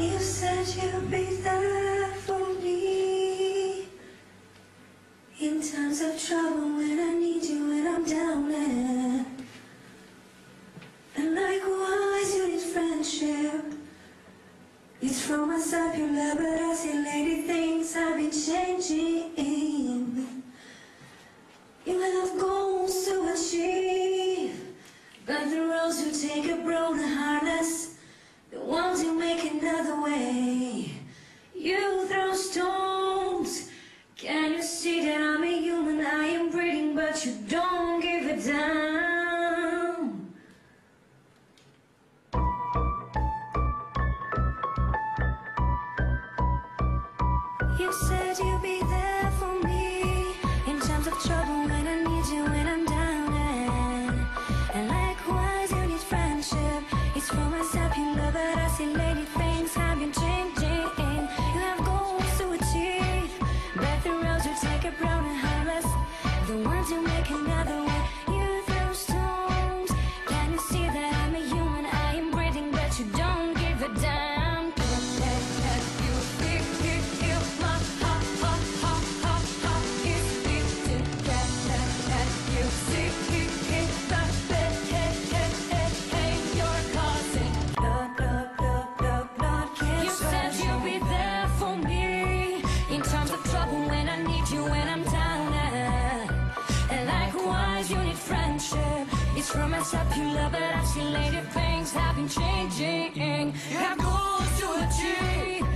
You said you'd be there for me in times of trouble, when I need you, when I'm down and likewise you need friendship. It's from myself you love, but I see lady things have been changing. You have goals to achieve, but the roads you take are broken heartless, the ones you make another way. You throw stones, can you see that I'm a human? I am breathing, but you don't give a damn. You said you'd be there for me in times of trouble, when I need you, when I'm down and likewise you need friendship. It's for myself you love, but I see lady things have been changing. You have goals to achieve, but the roads you take are brown and heartless, the ones you make another way. You throw stones, can you see that I'm a human? I am breathing, but you don't give a damn. It's from myself you love, but I see later things have been changing. You have goals to achieve,